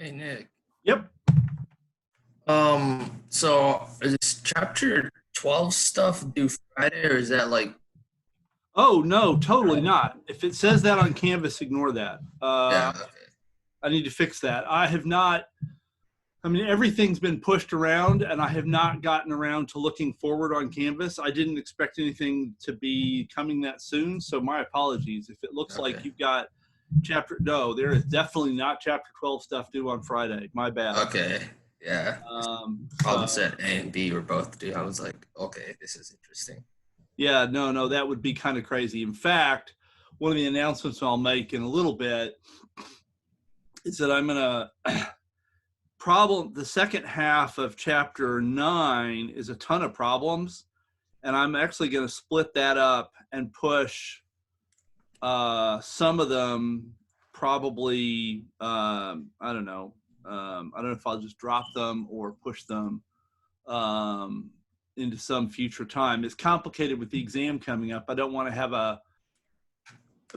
Hey Nick. Yep. So is chapter 12 stuff due Friday or is that like Oh, no, totally not. If it says that on Canvas, ignore that. yeah, okay. I need to fix that. Everything's been pushed around and I have not gotten around to looking forward on Canvas. I didn't expect anything to be coming that soon. So my apologies. If it looks like Okay. you've got no, there is definitely not chapter 12 stuff due on Friday. My bad. Okay. Yeah. Problem So said A and B were both due. I was like, okay, this is interesting. yeah, no, that would be kind of crazy. In fact, one of the announcements I'll make in a little bit is that I'm going to the second half of chapter 9 is a ton of problems, and I'm actually going to split that up and push some of them probably, I don't know. I don't know if I'll just drop them or push them into some future time. It's complicated with the exam coming up. I don't want to have a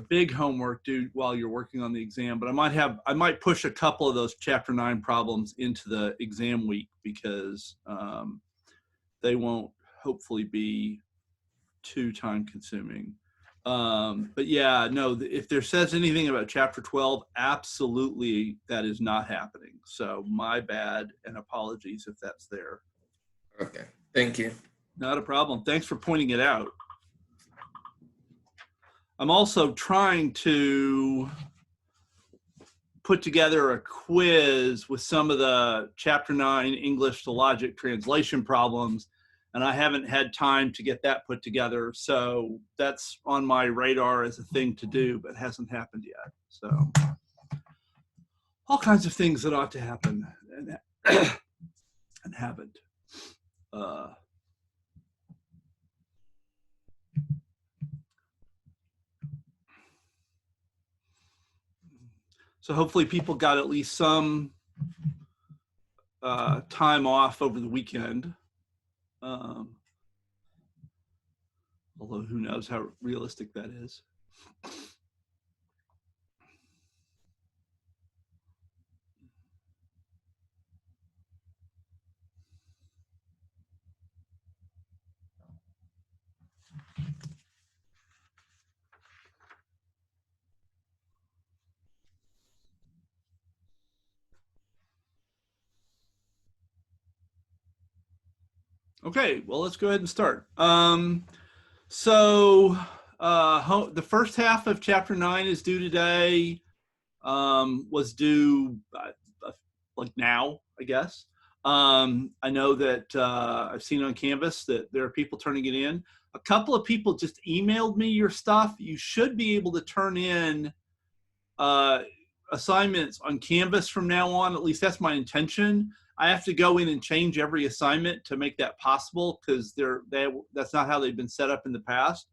big homework due while you're working on the exam, but I might push a couple of those chapter 9 problems into the exam week because they won't hopefully be too time consuming. But yeah, no, if there says anything about chapter 12, absolutely that is not happening. So my bad and apologies if that's there. Okay. Thank you. Not a problem. Thanks for pointing it out. I'm also trying to put together a quiz with some of the chapter 9 English to logic translation problems, and I haven't had time to get that put together. So that's on my radar as a thing to do, but hasn't happened yet. So all kinds of things that ought to happen and haven't. So hopefully people got at least some time off over the weekend. Although who knows how realistic that is. Okay, well, let's go ahead and start. So the first half of chapter 9 is due today, was due like now, I guess. I know that I've seen on Canvas that there are people turning it in. A couple of people just emailed me your stuff. You should be able to turn in assignments on Canvas from now on. At least that's my intention. I have to go in and change every assignment to make that possible because that's not how they've been set up in the past.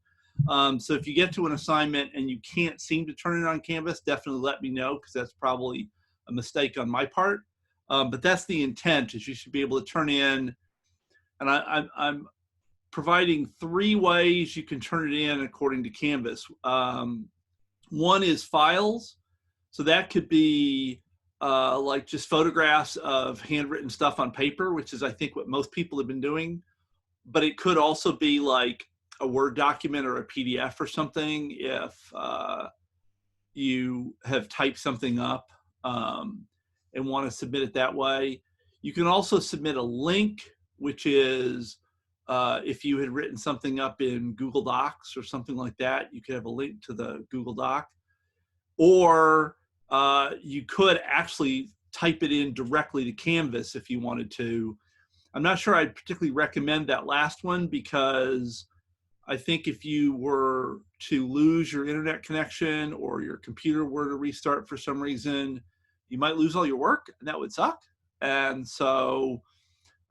So if you get to an assignment and you can't seem to turn it on Canvas, definitely let me know because that's probably a mistake on my part. But that's the intent, is you should be able to turn in, and I'm providing 3 ways you can turn it in according to Canvas. One is files. So that could be like just photographs of handwritten stuff on paper, which is I think what most people have been doing. But it could also be like a Word document or a PDF or something if you have typed something up and want to submit it that way. You can also submit a link, which is if you had written something up in Google Docs or something like that, you could have a link to the Google Doc. Or you could actually type it in directly to Canvas if you wanted to. I'm not sure I'd particularly recommend that last one because I think if you were to lose your internet connection or your computer were to restart for some reason, you might lose all your work, and that would suck. And so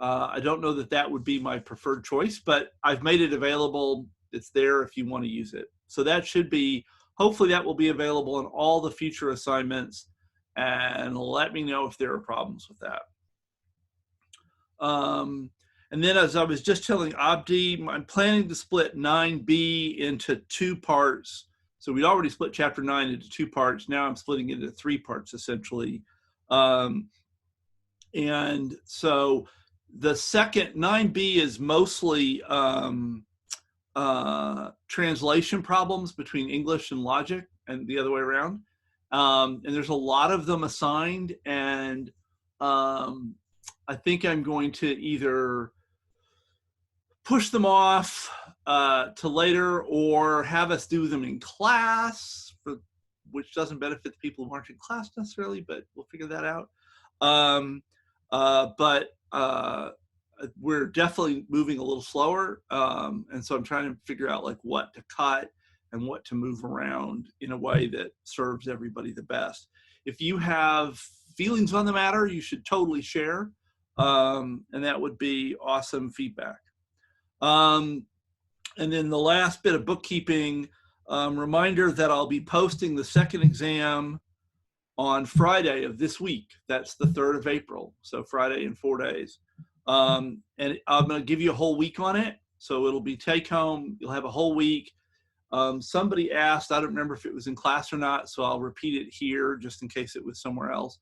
I don't know that that would be my preferred choice, but I've made it available. It's there if you want to use it. So that should be, hopefully that will be available in all the future assignments, and let me know if there are problems with that. And then as I was just telling Abdi, I'm planning to split 9B into 2 parts. So we'd already split chapter 9 into 2 parts. Now I'm splitting it into 3 parts essentially. And so the second 9B is mostly translation problems between English and logic and the other way around. And there's a lot of them assigned, and I think I'm going to either push them off to later or have us do them in class, which doesn't benefit the people who aren't in class necessarily, but we'll figure that out. But we're definitely moving a little slower. And so I'm trying to figure out like what to cut and what to move around in a way that serves everybody the best. If you have feelings on the matter, you should totally share. And that would be awesome feedback. And then the last bit of bookkeeping, reminder that I'll be posting the second exam on Friday of this week. That's the 3rd of April. So Friday in 4 days. And I'm going to give you a whole week on it. So it'll be take home. You'll have a whole week. Somebody asked, I don't remember if it was in class or not, so I'll repeat it here just in case it was somewhere else.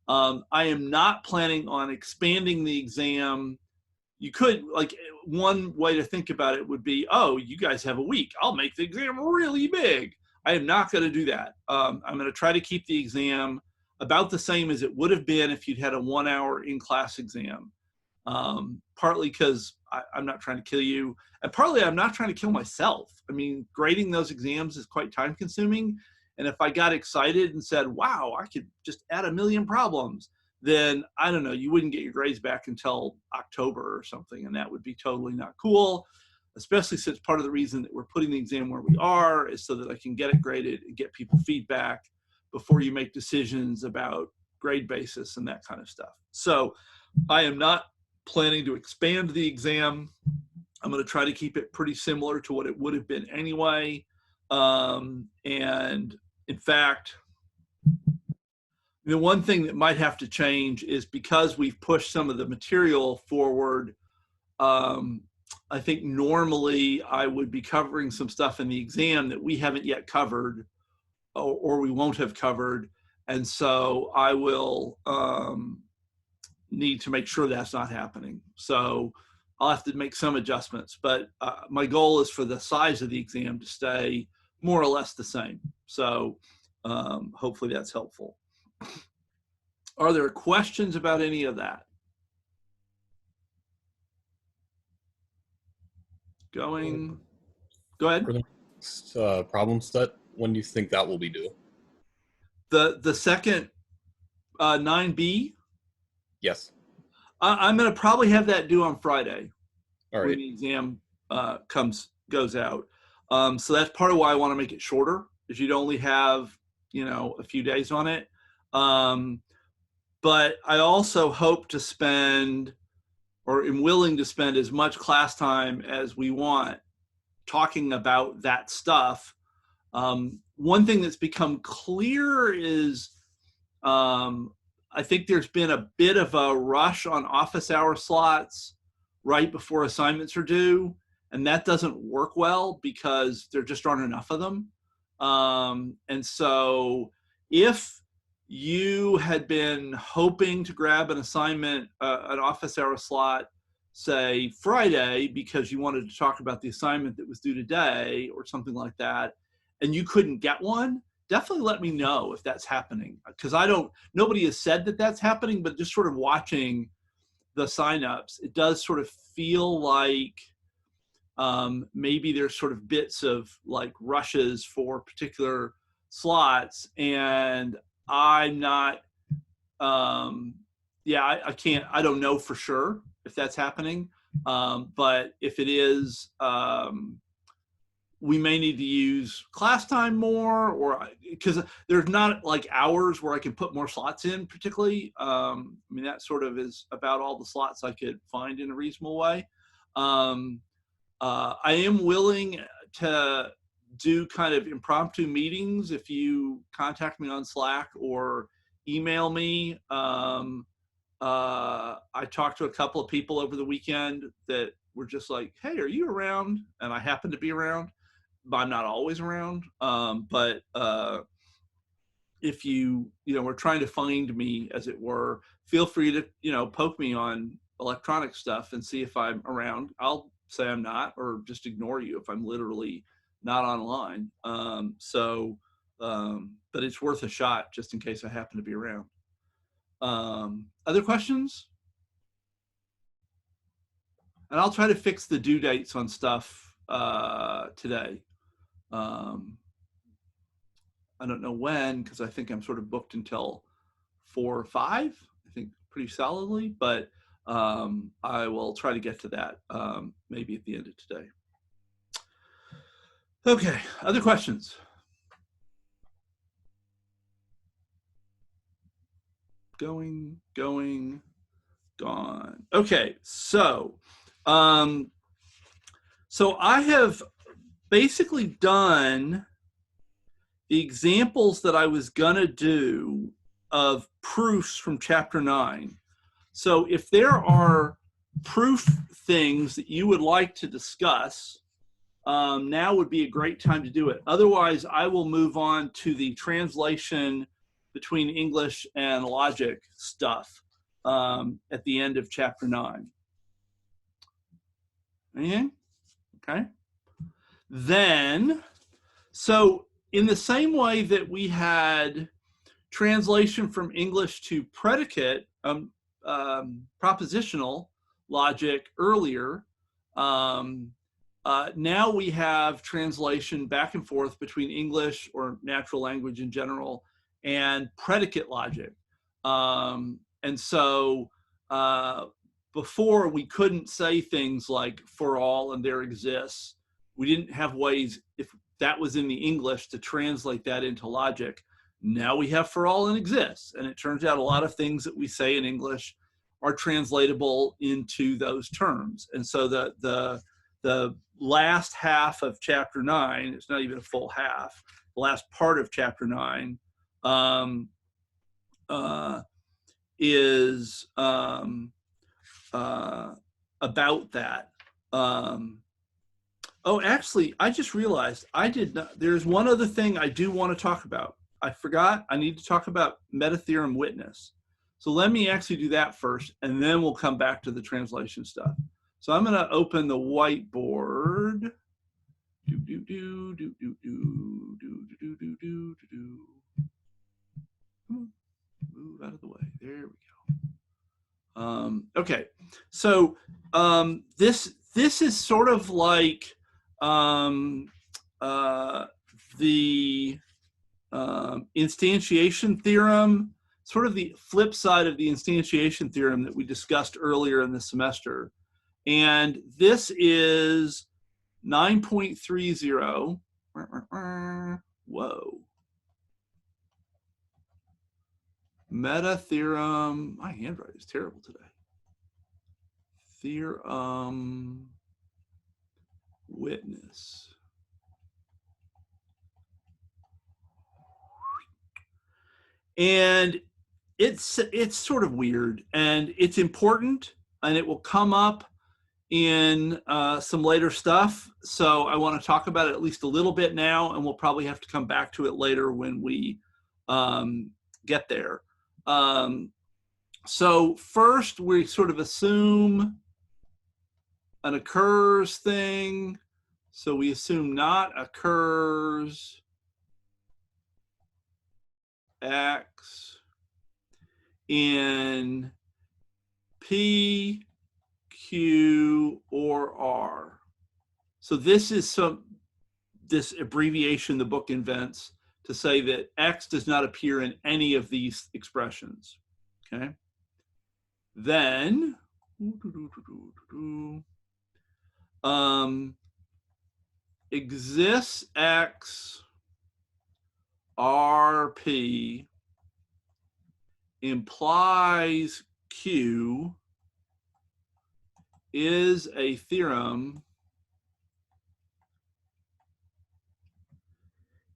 I am not planning on expanding the exam. You could, like, one way to think about it would be, oh, you guys have a week. I'll make the exam really big. I am not going to do that. I'm going to try to keep the exam about the same as it would have been if you'd had a 1-hour in-class exam. Partly because I'm not trying to kill you, and partly I'm not trying to kill myself. I mean, grading those exams is quite time consuming. And if I got excited and said, wow, I could just add 1 million problems, then I don't know, you wouldn't get your grades back until October or something. And that would be totally not cool, especially since part of the reason that we're putting the exam where we are is so that I can get it graded and get people feedback before you make decisions about grade basis and that kind of stuff. So I am not planning to expand the exam. I'm going to try to keep it pretty similar to what it would have been anyway. And in fact, the one thing that might have to change is because we've pushed some of the material forward. I think normally I would be covering some stuff in the exam that we haven't yet covered or we won't have covered. And so I will need to make sure that's not happening. So I'll have to make some adjustments, but my goal is for the size of the exam to stay more or less the same. So hopefully that's helpful. Are there questions about any of that? Go ahead. For the next problem set, when do you think that will be due? The second 9B? Yes. I'm going to probably have that due on Friday. All right. When the exam goes out. So that's part of why I want to make it shorter, is you'd only have, a few days on it. But I also hope to spend, or am willing to spend, as much class time as we want talking about that stuff. One thing that's become clear is I think there's been a bit of a rush on office hour slots right before assignments are due, and that doesn't work well because there just aren't enough of them. And so if you had been hoping to grab an assignment, an office hour slot, say Friday, because you wanted to talk about the assignment that was due today or something like that, and you couldn't get one, definitely let me know if that's happening. Because nobody has said that that's happening, but just sort of watching the signups, it does sort of feel like maybe there's sort of bits of like rushes for particular slots, and I'm not, I can't, I don't know for sure if that's happening, but if it is, we may need to use class time more, or because there's not like hours where I can put more slots in particularly. I mean, that sort of is about all the slots I could find in a reasonable way. I am willing to do kind of impromptu meetings if you contact me on Slack or email me. I talked to a couple of people over the weekend that were just like, hey, are you around? And I happen to be around. I'm not always around, but if you are trying to find me, as it were, feel free to poke me on electronic stuff and see if I'm around. I'll say I'm not, or just ignore you if I'm literally not online. But it's worth a shot just in case I happen to be around. Other questions? And I'll try to fix the due dates on stuff today. I don't know when, because I think I'm sort of booked until 4 or 5, I think pretty solidly, but I will try to get to that maybe at the end of today. Okay, other questions? Going, gone. Okay, so I have basically done the examples that I was gonna do of proofs from chapter 9. So if there are proof things that you would like to discuss, now would be a great time to do it. Otherwise, I will move on to the translation between English and logic stuff at the end of chapter 9. Anything? Okay. Then, so in the same way that we had translation from English to predicate, propositional logic earlier, now we have translation back and forth between English or natural language in general and predicate logic. And so before, we couldn't say things like for all and there exists. We didn't have ways, if that was in the English, to translate that into logic. Now we have for all and exists. And it turns out a lot of things that we say in English are translatable into those terms. And so the last half of chapter 9, it's not even a full half, the last part of chapter 9 is about that. Oh, actually, I just realized I did not. There's one other thing I do want to talk about. I forgot. I need to talk about Metatheorem Witness. So let me actually do that first, and then we'll come back to the translation stuff. So I'm going to open the whiteboard. Move out of the way. There we go. Okay, so this is sort of like the instantiation theorem, sort of the flip side of the instantiation theorem that we discussed earlier in the semester. And this is 9.30. Whoa. Metatheorem, my handwriting is terrible today. Theorem Witness. And it's sort of weird, and it's important, and it will come up in some later stuff. So I want to talk about it at least a little bit now, and we'll probably have to come back to it later when we get there. So first, we sort of assume an occurs thing. So we assume not occurs X in P, Q, or R. So this is this abbreviation the book invents to say that X does not appear in any of these expressions. Okay. Then exists X RP implies Q is a theorem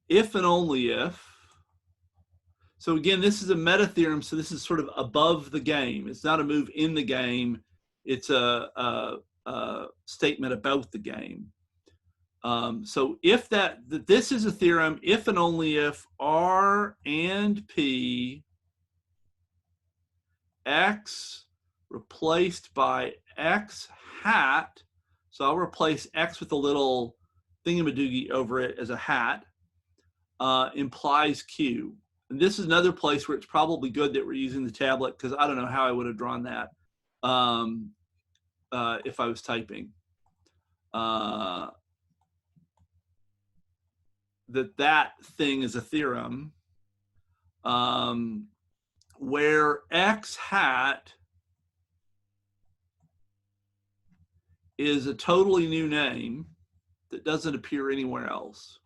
if and only if. So again, this is a meta theorem, so this is sort of above the game. It's not a move in the game. It's a statement about the game. So if this is a theorem, if and only if R and P, X replaced by X hat, so I'll replace X with a little thingamadoogie over it as a hat, implies Q. And this is another place where it's probably good that we're using the tablet, because I don't know how I would have drawn that if I was typing. That thing is a theorem where X hat is a totally new name that doesn't appear anywhere else.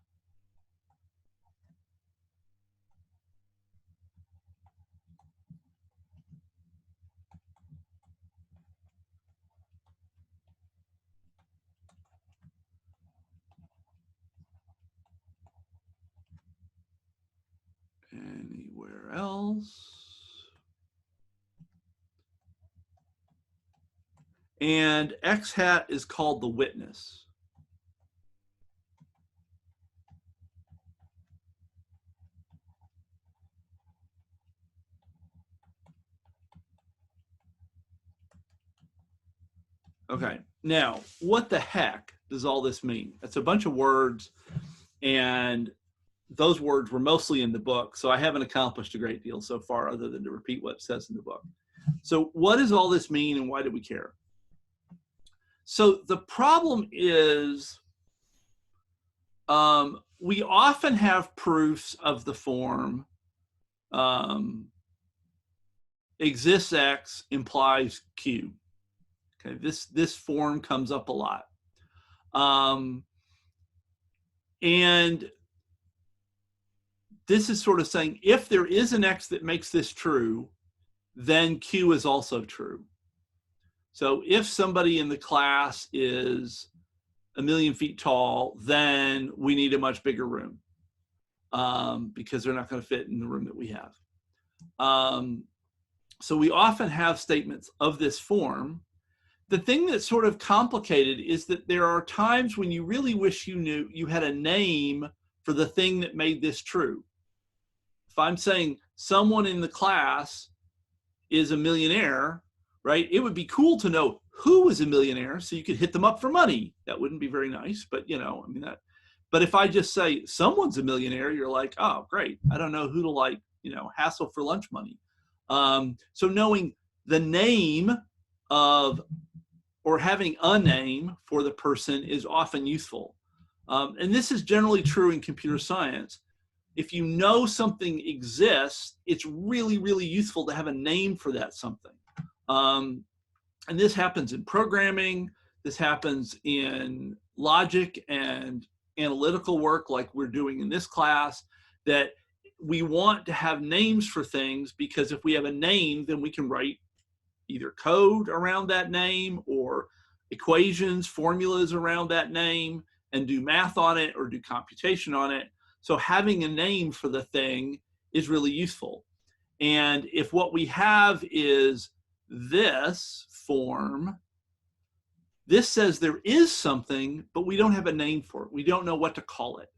Anywhere else. And X hat is called the witness. Okay, now what the heck does all this mean? It's a bunch of words, and those words were mostly in the book, so I haven't accomplished a great deal so far other than to repeat what it says in the book. So what does all this mean, and why do we care? So the problem is we often have proofs of the form exists X implies Q. Okay, this form comes up a lot. And this is sort of saying, if there is an X that makes this true, then Q is also true. So if somebody in the class is 1,000,000 feet tall, then we need a much bigger room because they're not going to fit in the room that we have. So we often have statements of this form. The thing that's sort of complicated is that there are times when you really wish you knew you had a name for the thing that made this true. If I'm saying someone in the class is a millionaire, right? It would be cool to know who is a millionaire so you could hit them up for money. That wouldn't be very nice, but you know, I mean that. But if I just say someone's a millionaire, you're like, oh, great. I don't know who to like, you know, hassle for lunch money. So knowing the name of or having a name for the person is often useful. And this is generally true in computer science. If you know something exists, it's really, really useful to have a name for that something. And this happens in programming. This happens in logic and analytical work like we're doing in this class, that we want to have names for things, because if we have a name, then we can write either code around that name or equations, formulas around that name, and do math on it or do computation on it. So having a name for the thing is really useful. And if what we have is this form, this says there is something, but we don't have a name for it. We don't know what to call it.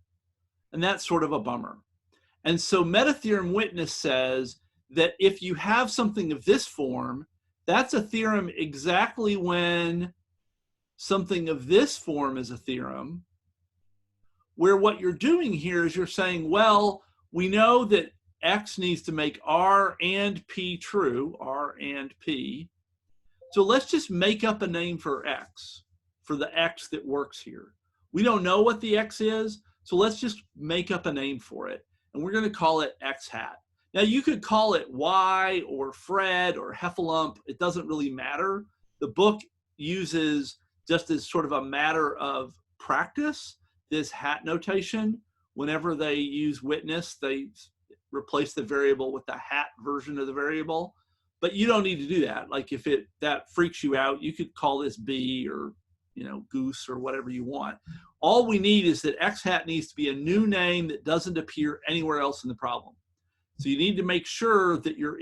And that's sort of a bummer. And so Metatheorem Witness says that if you have something of this form, that's a theorem exactly when something of this form is a theorem, where what you're doing here is you're saying, well, we know that X needs to make R and P true, R and P. So let's just make up a name for X, for the X that works here. We don't know what the X is, so let's just make up a name for it. And we're going to call it X hat. Now you could call it Y or Fred or Heffalump. It doesn't really matter. The book uses, just as sort of a matter of practice, this hat notation. Whenever they use witness, they replace the variable with the hat version of the variable. But you don't need to do that. Like if that freaks you out, you could call this B or, you know, goose or whatever you want. All we need is that X hat needs to be a new name that doesn't appear anywhere else in the problem. So you need to make sure that you're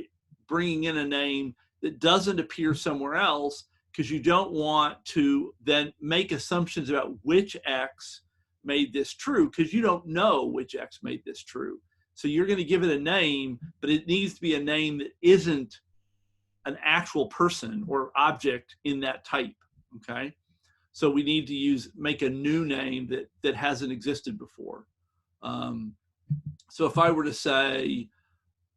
bringing in a name that doesn't appear somewhere else, because you don't want to then make assumptions about which X made this true, because you don't know which X made this true. So you're going to give it a name, but it needs to be a name that isn't an actual person or object in that type, okay? So we need to make a new name that hasn't existed before. So if I were to say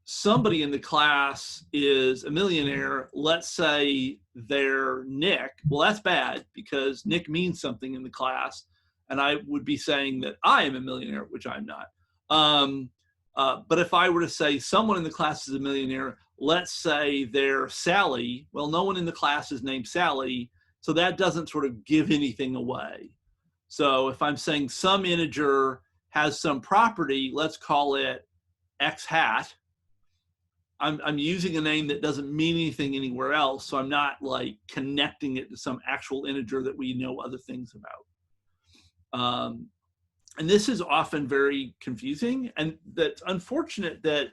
somebody in the class is a millionaire, let's say they're Nick, well, that's bad because Nick means something in the class, and I would be saying that I am a millionaire, which I'm not. But if I were to say someone in the class is a millionaire, let's say they're Sally, well, no one in the class is named Sally, so that doesn't sort of give anything away. So if I'm saying some integer has some property, let's call it X hat, I'm using a name that doesn't mean anything anywhere else, so I'm not like connecting it to some actual integer that we know other things about. And this is often very confusing, and that's unfortunate that,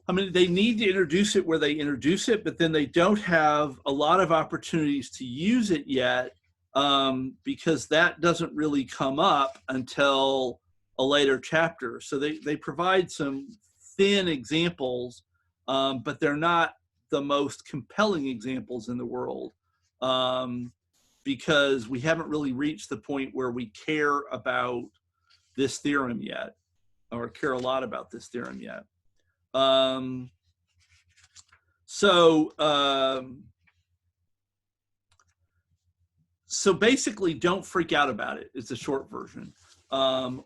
I mean, they need to introduce it where they introduce it, but then they don't have a lot of opportunities to use it yet, because that doesn't really come up until a later chapter. So they provide some thin examples, but they're not the most compelling examples in the world, because we haven't really reached the point where we care about this theorem yet, or care a lot about this theorem yet. So basically, don't freak out about it. It's a short version.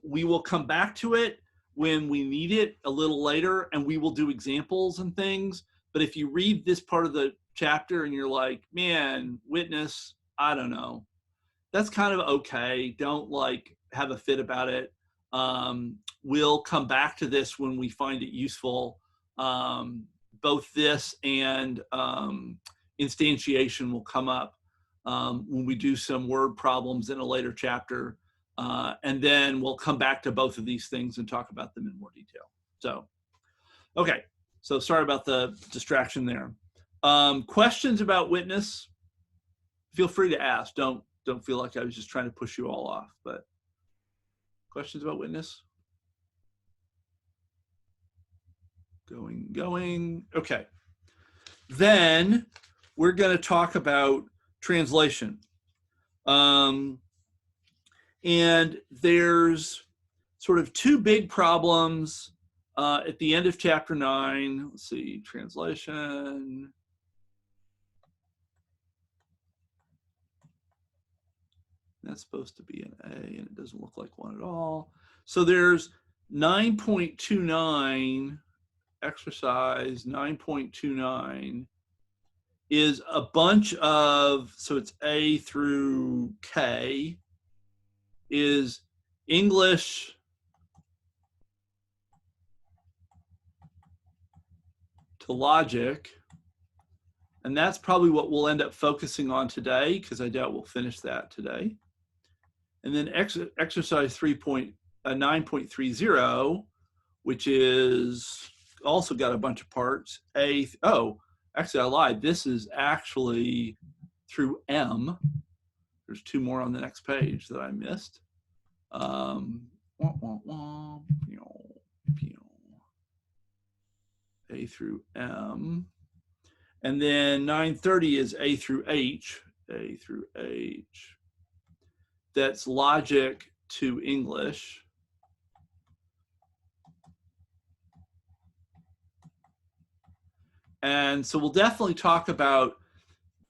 We will come back to it when we need it a little later, and we will do examples and things. But if you read this part of the chapter and you're like, man, witness, I don't know, that's kind of okay. Don't like have a fit about it. We'll come back to this when we find it useful. Both this and instantiation will come up when we do some word problems in a later chapter. And then we'll come back to both of these things and talk about them in more detail. So, okay. So sorry about the distraction there. Questions about witness? Feel free to ask. Don't feel like I was just trying to push you all off, but questions about witness? Going. Okay. Then we're going to talk about translation. And there's sort of two big problems at the end of chapter 9. Let's see, translation. That's supposed to be an A, and it doesn't look like one at all. So there's 9.29, exercise 9.29 is a bunch of, so it's A through K, is English to logic. And that's probably what we'll end up focusing on today, because I doubt we'll finish that today. And then exercise 9.30, which is also got a bunch of parts. Actually I lied. This is actually through M. There's two more on the next page that I missed. A through M. And then 9:30 is A through H. A through H. That's logic to English. And so we'll definitely talk about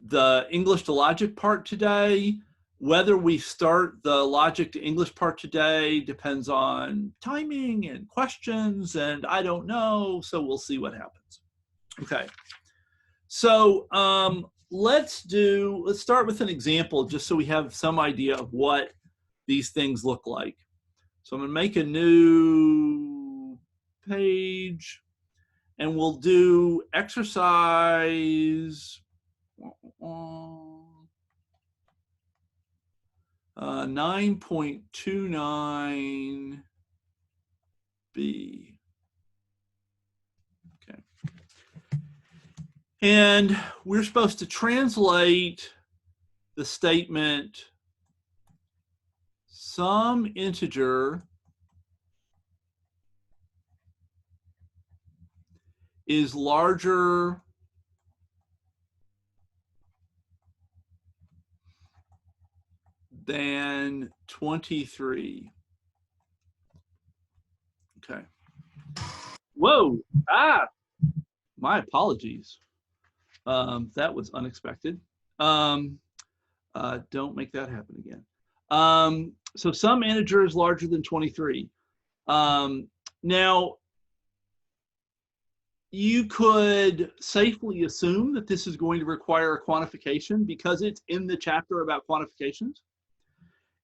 the English to logic part today. Whether we start the logic to English part today depends on timing and questions, and I don't know, so we'll see what happens. Okay, so let's start with an example just so we have some idea of what these things look like. So I'm gonna make a new page, and we'll do exercise 9.29B. Okay. And we're supposed to translate the statement some integer is larger than 23. Okay. Whoa. My apologies. That was unexpected. Don't make that happen again. So some integer is larger than 23. Now, you could safely assume that this is going to require a quantification because it's in the chapter about quantifications.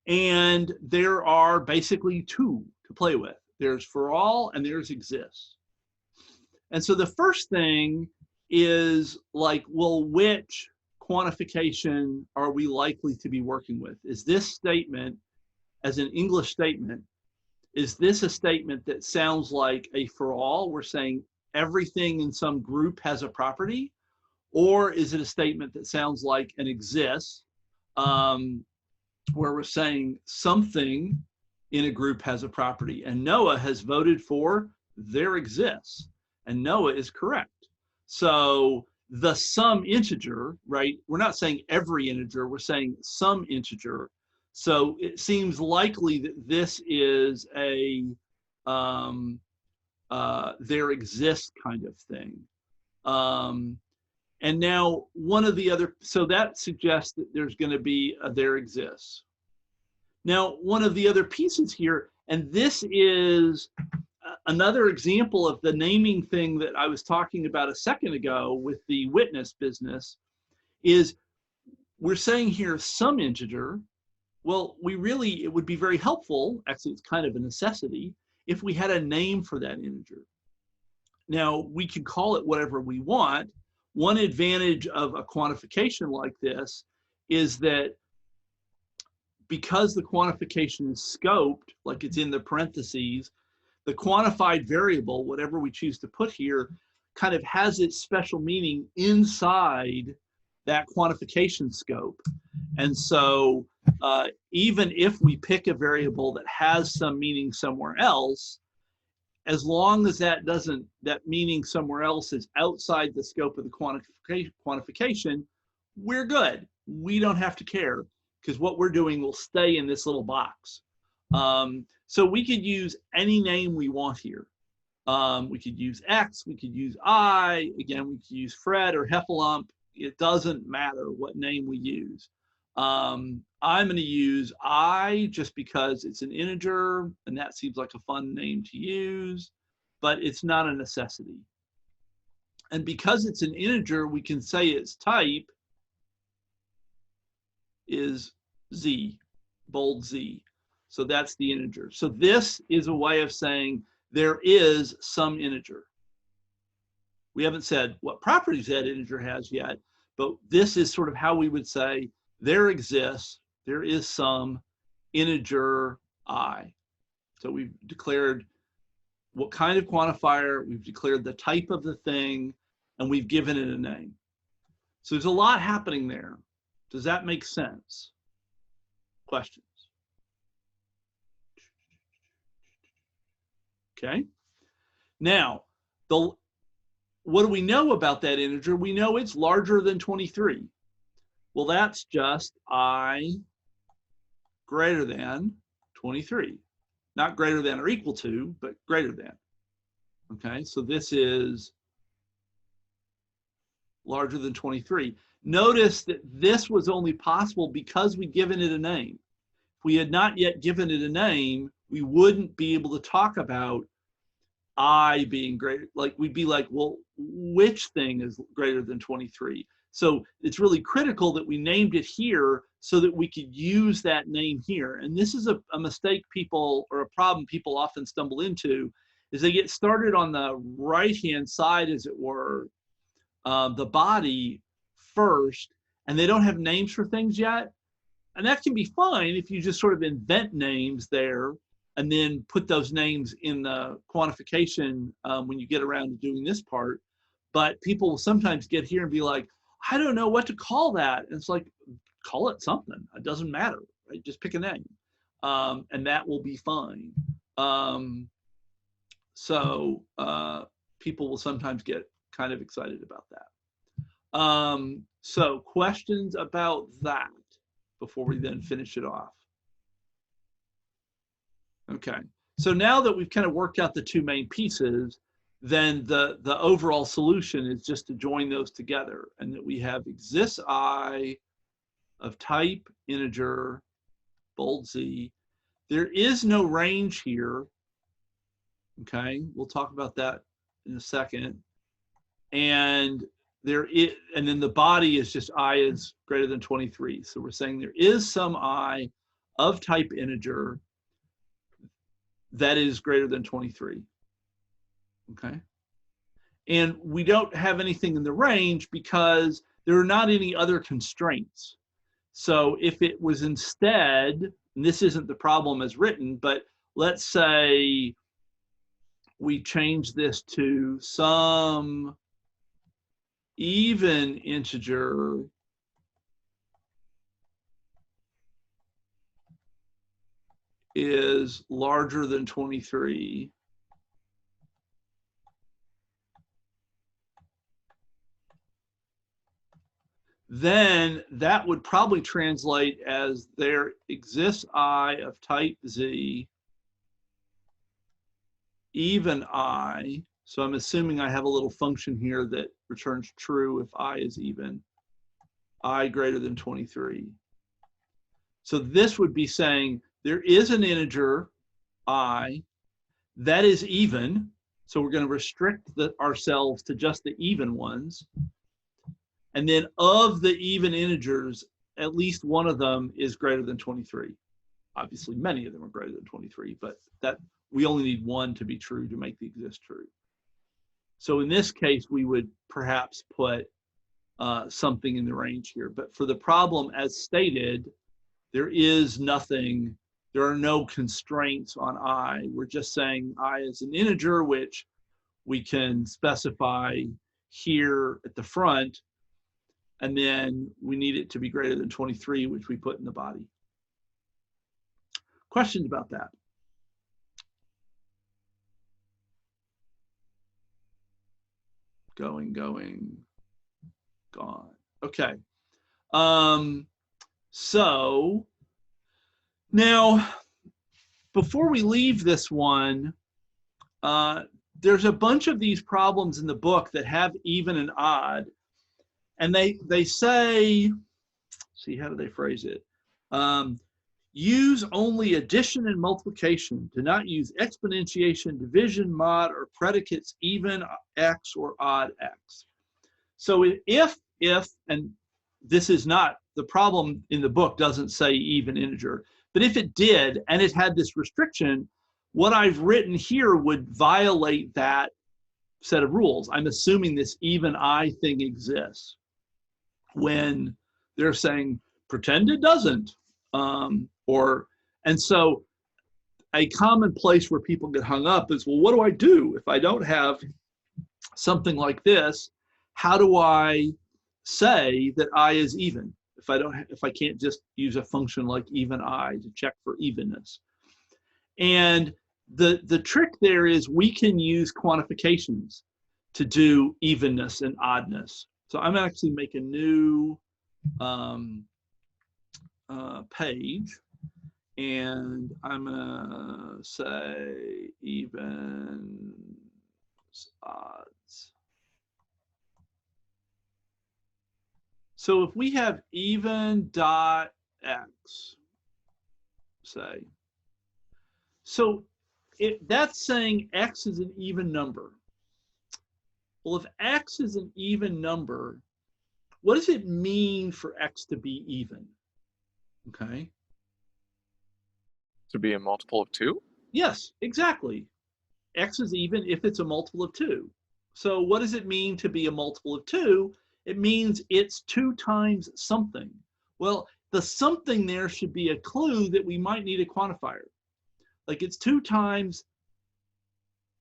And there are basically two to play with. There's for all and there's exists. And so the first thing is like, well, which quantification are we likely to be working with? Is this statement, as an English statement, is this a statement that sounds like a for all? We're saying everything in some group has a property, or is it a statement that sounds like an exists, where we're saying something in a group has a property? And Noah has voted for there exists, and Noah is correct. So the some integer, right? We're not saying every integer, we're saying some integer. So it seems likely that this is a there exists kind of thing. And now one of the other, so that suggests that there's going to be a there exists. Now, one of the other pieces here, and this is another example of the naming thing that I was talking about a second ago with the witness business, is we're saying here some integer. Well, it would be very helpful, actually it's kind of a necessity, if we had a name for that integer. Now, we can call it whatever we want. One advantage of a quantification like this is that because the quantification is scoped, like it's in the parentheses, the quantified variable, whatever we choose to put here, kind of has its special meaning inside that quantification scope. And so even if we pick a variable that has some meaning somewhere else, as long as that meaning somewhere else is outside the scope of the quantification, we're good. We don't have to care, because what we're doing will stay in this little box. So we could use any name we want here. We could use X, we could use I, again, we could use Fred or Heffalump. It doesn't matter what name we use. I'm going to use I just because it's an integer, and that seems like a fun name to use, but it's not a necessity. And because it's an integer, we can say its type is Z, bold Z. So that's the integer. So this is a way of saying there is some integer. We haven't said what properties that integer has yet, but this is sort of how we would say there exists, there is some integer I. So we've declared what kind of quantifier, we've declared the type of the thing, and we've given it a name. So there's a lot happening there. Does that make sense? Questions? Okay. Now, what do we know about that integer? We know it's larger than 23. Well, that's just I greater than 23. Not greater than or equal to, but greater than. Okay, so this is larger than 23. Notice that this was only possible because we'd given it a name. If we had not yet given it a name, we wouldn't be able to talk about I being greater. Like we'd be like, well, which thing is greater than 23? So it's really critical that we named it here so that we could use that name here. And this is a mistake people, or a problem people often stumble into, is they get started on the right-hand side, as it were, the body first, and they don't have names for things yet. And that can be fine if you just sort of invent names there and then put those names in the quantification when you get around to doing this part. But people will sometimes get here and be like, I don't know what to call that. And it's like, call it something. It doesn't matter, right? Just pick a name. and that will be fine. So people will sometimes get kind of excited about that. So questions about that before we then finish it off? Okay, so now that we've kind of worked out the two main pieces, then the overall solution is just to join those together, and that we have exists I of type integer bold Z. There is no range here. Okay, we'll talk about that in a second. And and then the body is just I is greater than 23. So we're saying there is some I of type integer that is greater than 23. Okay. And we don't have anything in the range because there are not any other constraints. So if it was instead, and this isn't the problem as written, but let's say we change this to some even integer is larger than 23. Then that would probably translate as there exists I of type Z, even I. So I'm assuming I have a little function here that returns true if I is even, I greater than 23. So this would be saying there is an integer I that is even. So we're going to restrict ourselves to just the even ones. And then of the even integers, at least one of them is greater than 23. Obviously, many of them are greater than 23, but that we only need one to be true to make the exist true. So in this case, we would perhaps put something in the range here. But for the problem as stated, there is nothing, there are no constraints on I. We're just saying I is an integer, which we can specify here at the front. And then we need it to be greater than 23, which we put in the body. Questions about that? Going, gone. Okay. So now, before we leave this one, there's a bunch of these problems in the book that have even and odd. And they say, see, how do they phrase it? Use only addition and multiplication. Do not use exponentiation, division, mod, or predicates even x or odd x. So if, and this is not, the problem in the book doesn't say even integer, but if it did, and it had this restriction, what I've written here would violate that set of rules. I'm assuming this even I thing exists when they're saying pretend it doesn't, and so a common place where people get hung up is, well, what do I do if I don't have something like this? How do I say that I is even if I can't just use a function like even I to check for evenness? And the trick there is we can use quantifications to do evenness and oddness. So I'm actually make a new page, and I'm gonna say evens, odds. So if we have even dot x, say, so that's saying x is an even number. Well, if x is an even number, what does it mean for x to be even? Okay. To be a multiple of 2? Yes, exactly. X is even if it's a multiple of 2. So what does it mean to be a multiple of 2? It means it's 2 times something. Well, the something there should be a clue that we might need a quantifier. Like it's 2 times,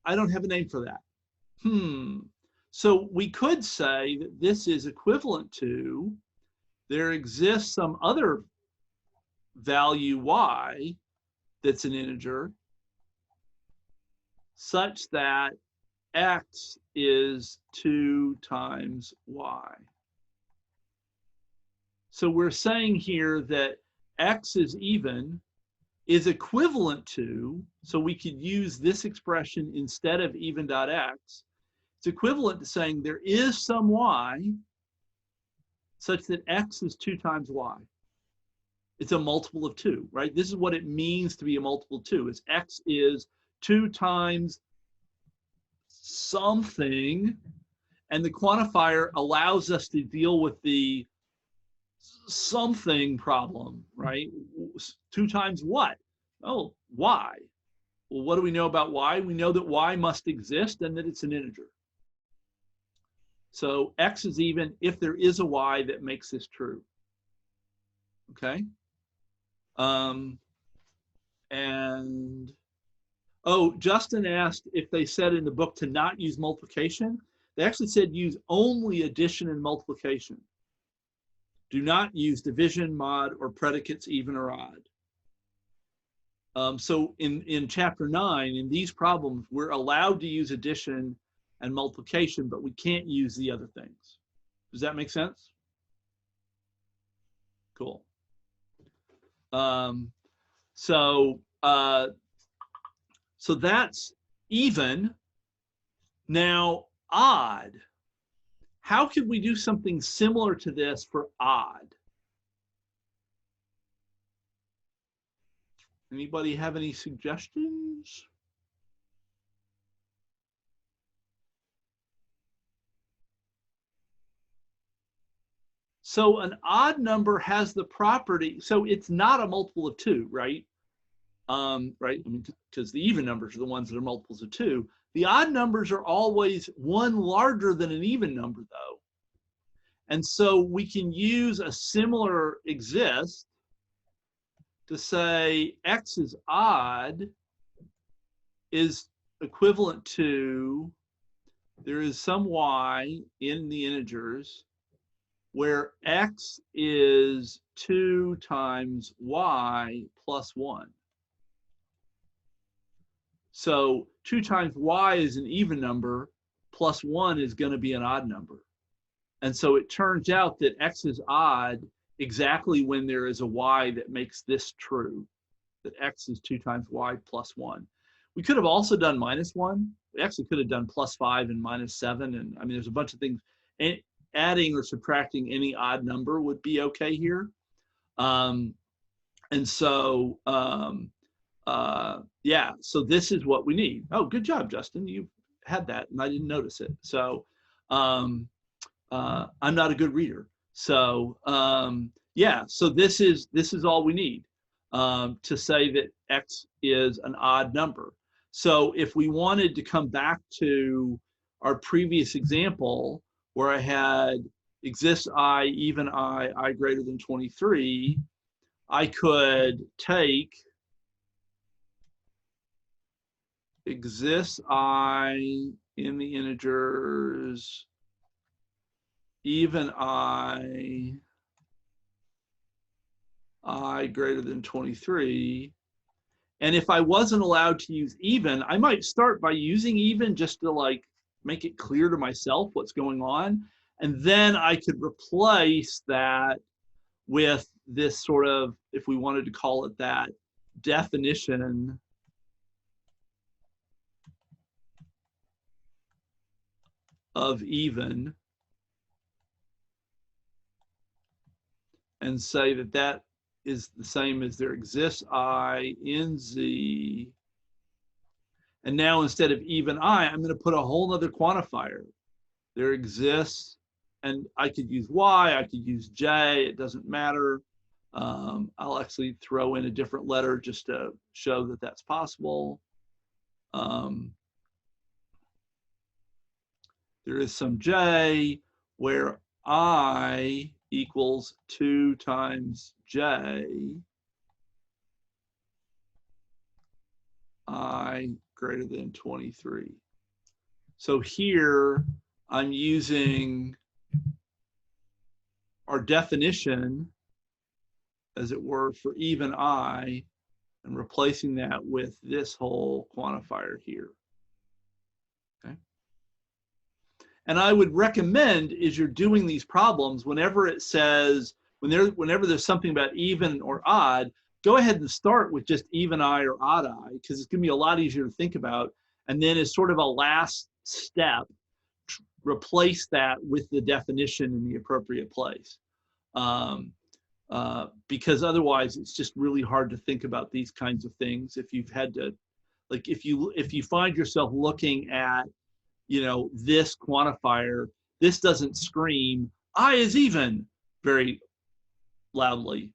I don't have a name for that. So we could say that this is equivalent to, there exists some other value y that's an integer such that x is 2 times y. So we're saying here that x is even is equivalent to, so we could use this expression instead of even.x. It's equivalent to saying there is some y such that x is 2 times y. It's a multiple of 2, right? This is what it means to be a multiple of 2, is x is 2 times something, and the quantifier allows us to deal with the something problem, right? 2 times what? Oh, y. Well, what do we know about y? We know that y must exist and that it's an integer. So x is even if there is a y that makes this true. Okay? And oh, Justin asked if they said in the book to not use multiplication. They actually said use only addition and multiplication. Do not use division, mod, or predicates even or odd. So in chapter 9, in these problems, we're allowed to use addition and multiplication, but we can't use the other things. Does that make sense? Cool. So that's even. Now, odd. How could we do something similar to this for odd? Anybody have any suggestions? So an odd number has the property, so it's not a multiple of 2, right? Right, I mean, because the even numbers are the ones that are multiples of 2. The odd numbers are always one larger than an even number, though. And so we can use a similar exist to say x is odd is equivalent to there is some y in the integers where x is 2 times y plus 1. So 2 times y is an even number, plus 1 is going to be an odd number. And so it turns out that x is odd exactly when there is a y that makes this true, that x is 2 times y plus 1. We could have also done minus 1. We actually could have done plus 5 and minus 7. And I mean, there's a bunch of things. And adding or subtracting any odd number would be okay here. And so, yeah, so this is what we need. Oh, good job, Justin. You had that and I didn't notice it. So I'm not a good reader. So yeah, so this is all we need to say that x is an odd number. So if we wanted to come back to our previous example where I had exists I, even I greater than 23, I could take exists I in the integers, even I greater than 23. And if I wasn't allowed to use even, I might start by using even just to like make it clear to myself what's going on. And then I could replace that with this sort of, if we wanted to call it that, definition of even, and say that that is the same as there exists I in Z. And now instead of even I'm going to put a whole other quantifier. There exists, and I could use Y, I could use J, it doesn't matter. I'll actually throw in a different letter just to show that that's possible. There is some J where I equals 2 times J, I greater than 23. So here I'm using our definition, as it were, for even I and replacing that with this whole quantifier here. Okay. And I would recommend, as you're doing these problems, whenever it says, whenever there's something about even or odd, go ahead and start with just even I or odd I, because it's going to be a lot easier to think about. And then as sort of a last step, replace that with the definition in the appropriate place. Because otherwise it's just really hard to think about these kinds of things if you've had to, like if you find yourself looking at, you know, this quantifier, this doesn't scream I is even very loudly.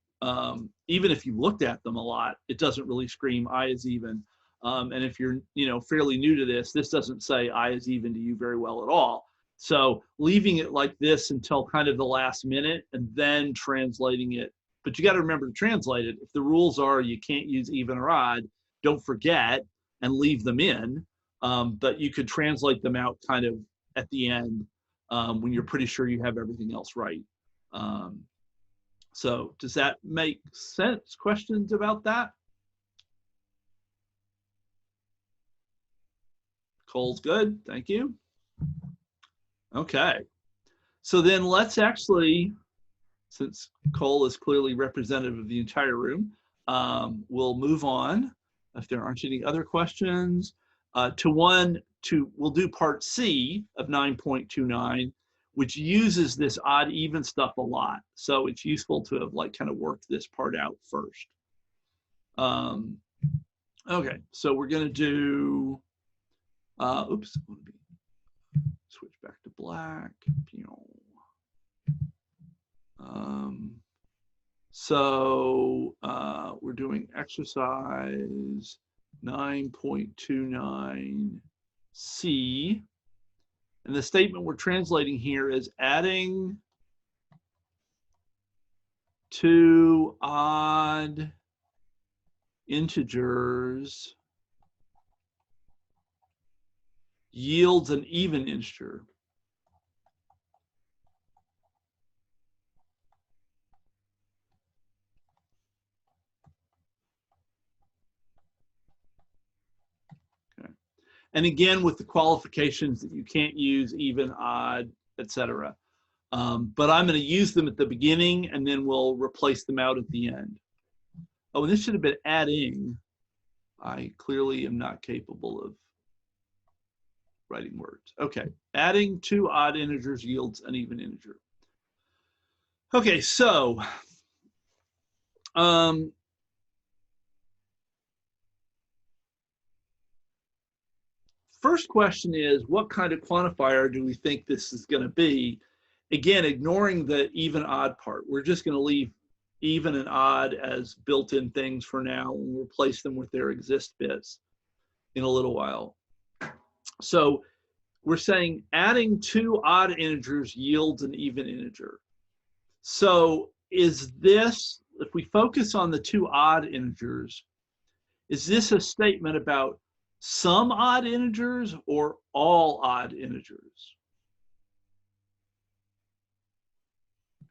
Even if you looked at them a lot, it doesn't really scream I is even. And if you're, you know, fairly new to this doesn't say I is even to you very well at all. So leaving it like this until kind of the last minute and then translating it. But you got to remember to translate it. If the rules are you can't use even or odd, don't forget and leave them in. But you could translate them out kind of at the end when you're pretty sure you have everything else right. So does that make sense? Questions about that? Cole's good, thank you. Okay, so then let's actually, since Cole is clearly representative of the entire room, we'll move on, if there aren't any other questions, we'll do part C of 9.29, which uses this odd even stuff a lot. So it's useful to have like kind of worked this part out first. Okay, so we're gonna do, oops, let me switch back to black. We're doing exercise 9.29C. And the statement we're translating here is adding two odd integers yields an even integer. Okay. And again, with the qualifications that you can't use even, odd, etc. But I'm going to use them at the beginning and then we'll replace them out at the end. Oh, and this should have been adding. I clearly am not capable of writing words. Okay, adding two odd integers yields an even integer. Okay, so first question is, what kind of quantifier do we think this is going to be? Again, ignoring the even odd part. We're just going to leave even and odd as built-in things for now and replace them with their exist bits in a little while. So we're saying adding two odd integers yields an even integer. So is this, if we focus on the two odd integers, is this a statement about some odd integers or all odd integers?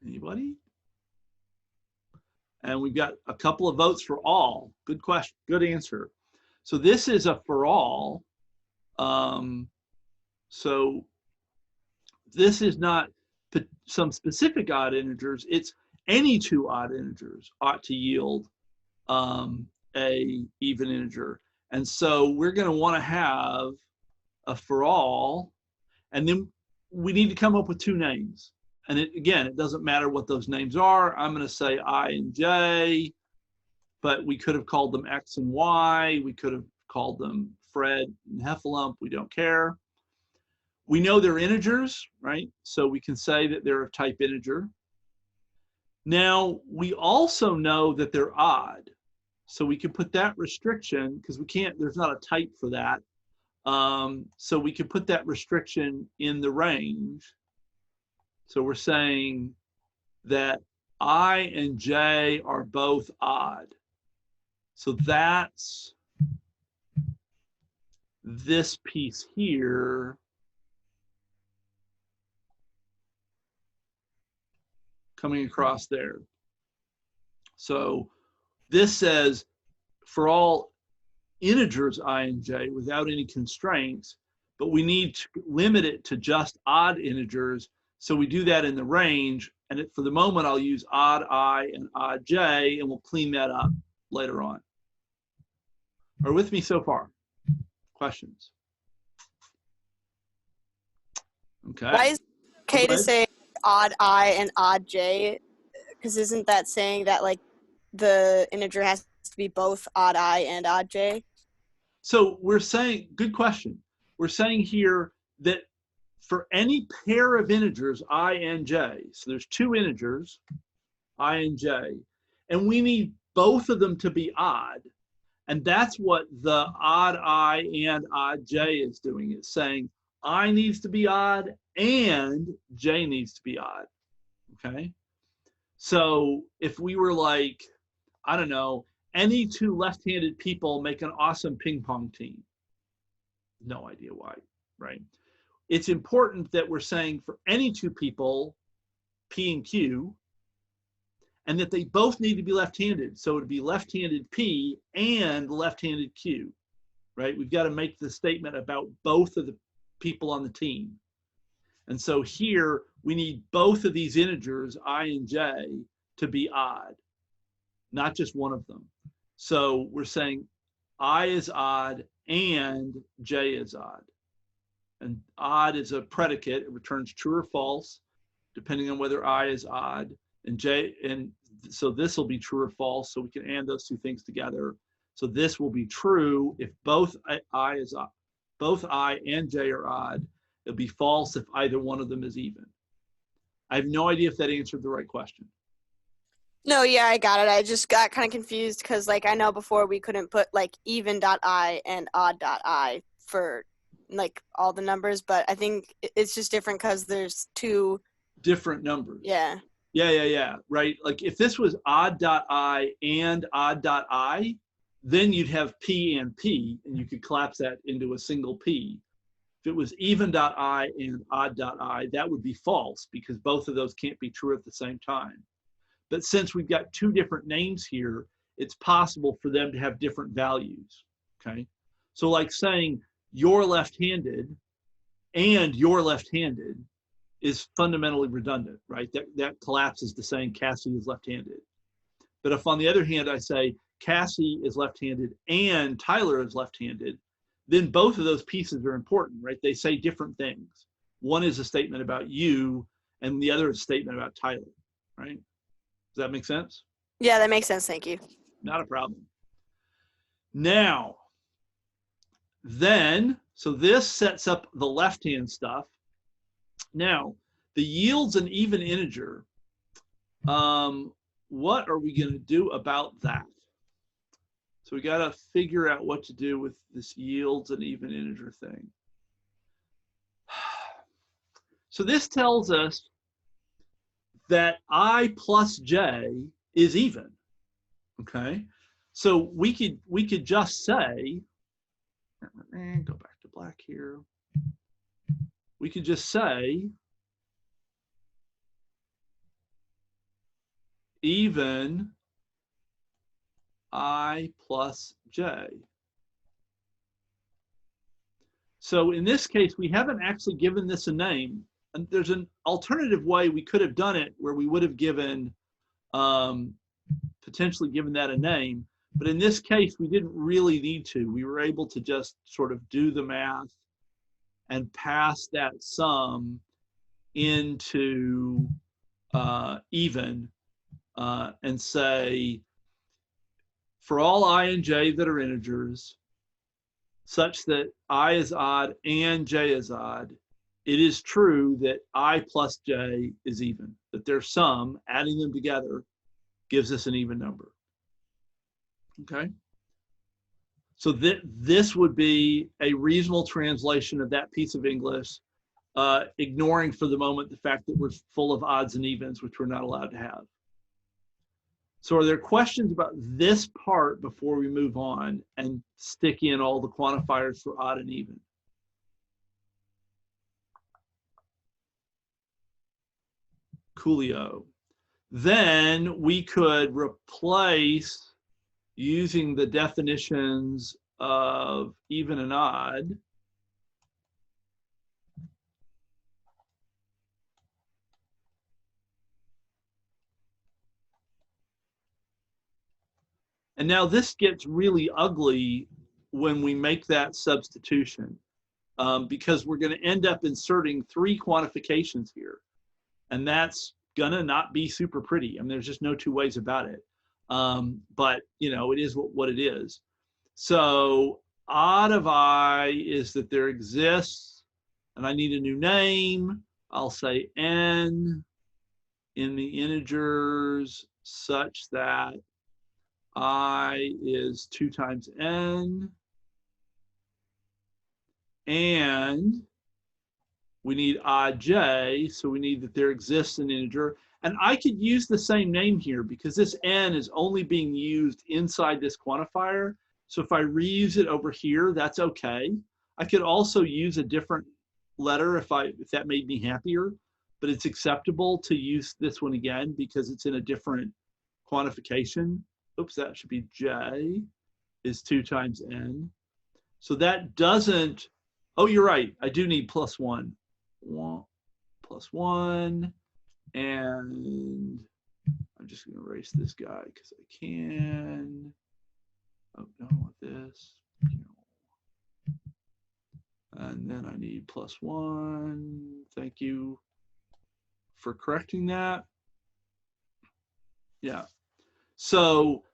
Anybody? And we've got a couple of votes for all. Good question, good answer. So this is a for all. So this is not some specific odd integers, it's any two odd integers ought to yield a even integer. And so we're going to want to have a for all, and then we need to come up with two names. And again, it doesn't matter what those names are. I'm going to say I and J, but we could have called them X and Y. We could have called them Fred and Heffalump. We don't care. We know they're integers, right? So we can say that they're of type integer. Now, we also know that they're odd. So we can put that restriction, because we can't, there's not a type for that. So we can put that restriction in the range. So we're saying that I and J are both odd. So that's this piece here coming across there. So this says for all integers I and j without any constraints, but we need to limit it to just odd integers. So we do that in the range. And for the moment, I'll use odd I and odd j, and we'll clean that up later on. Are with me so far? Questions? Okay. Why is it okay to say odd I and odd j? Because isn't that saying that like the integer has to be both odd I and odd j? So we're saying, good question. We're saying here that for any pair of integers, I and j, so there's two integers, I and j, and we need both of them to be odd. And that's what the odd I and odd j is doing. It's saying I needs to be odd and j needs to be odd, okay? So if we were like, I don't know, any two left-handed people make an awesome ping pong team. No idea why, right? It's important that we're saying for any two people, P and Q, and that they both need to be left-handed. So it would be left-handed P and left-handed Q, right? We've got to make the statement about both of the people on the team. And so here we need both of these integers, I and j, to be odd, not just one of them. So we're saying I is odd and j is odd. And odd is a predicate. It returns true or false, depending on whether I is odd. And j, and so this will be true or false. So we can add those two things together. So this will be true if both I is odd, both I and j are odd. It'll be false if either one of them is even. I have no idea if that answered the right question. No, yeah, I got it. I just got kind of confused because, like, I know before we couldn't put, like, even.I and odd.I for, like, all the numbers, but I think it's just different because there's two different numbers. Yeah. Yeah, right? Like, if this was odd.I and odd.I, then you'd have P and P, and you could collapse that into a single P. If it was even.I and odd.I, that would be false because both of those can't be true at the same time. But since we've got two different names here, it's possible for them to have different values, okay? So like saying you're left-handed and you're left-handed is fundamentally redundant, right? That collapses to saying Cassie is left-handed. But if on the other hand, I say Cassie is left-handed and Tyler is left-handed, then both of those pieces are important, right? They say different things. One is a statement about you and the other is a statement about Tyler, right? Does that make sense? Yeah, that makes sense. Thank you. Not a problem. Now, then, so this sets up the left-hand stuff. Now, the yields an even integer. What are we going to do about that? So we got to figure out what to do with this yields an even integer thing. So this tells us that I plus j is even, okay? So we could just say, go back to black here. We could just say even I plus j. So in this case, we haven't actually given this a name. And there's an alternative way we could have done it where we would have given, potentially given that a name. But in this case, we didn't really need to. We were able to just sort of do the math and pass that sum into even and say, for all I and j that are integers, such that I is odd and j is odd, it is true that I plus j is even, that their sum, adding them together, gives us an even number. Okay? So this would be a reasonable translation of that piece of English, ignoring for the moment the fact that we're full of odds and evens, which we're not allowed to have. So are there questions about this part before we move on and stick in all the quantifiers for odd and even? Coolio. Then we could replace using the definitions of even and odd, and now this gets really ugly when we make that substitution, because we're going to end up inserting 3 quantifications here. And that's gonna not be super pretty. I mean, there's just no two ways about it. But you know, it is what it is. So odd of I is that there exists, and I need a new name. I'll say n in the integers such that I is 2 times n, and we need odd j, so we need that there exists an integer. And I could use the same name here because this n is only being used inside this quantifier. So if I reuse it over here, that's okay. I could also use a different letter if that made me happier, but it's acceptable to use this one again because it's in a different quantification. Oops, that should be j is 2 times n. So that doesn't, oh, you're right, I do need plus 1. 1 plus 1, and I'm just going to erase this guy because I can. Oh, no, I want this. And then I need plus 1. Thank you for correcting that. Yeah. So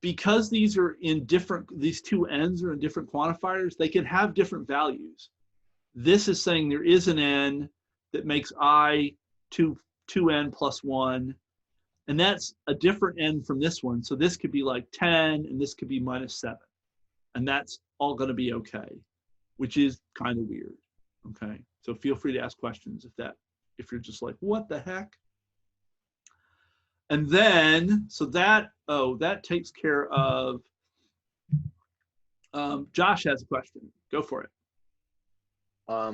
because these are in different, these 2 n's are in different quantifiers, they can have different values. This is saying there is an n that makes I 2n plus 1, and that's a different n from this one. So this could be like 10, and this could be minus 7, and that's all going to be okay, which is kind of weird. Okay, so feel free to ask questions if you're just like, what the heck? And then, so that, oh, that takes care of, Josh has a question. Go for it.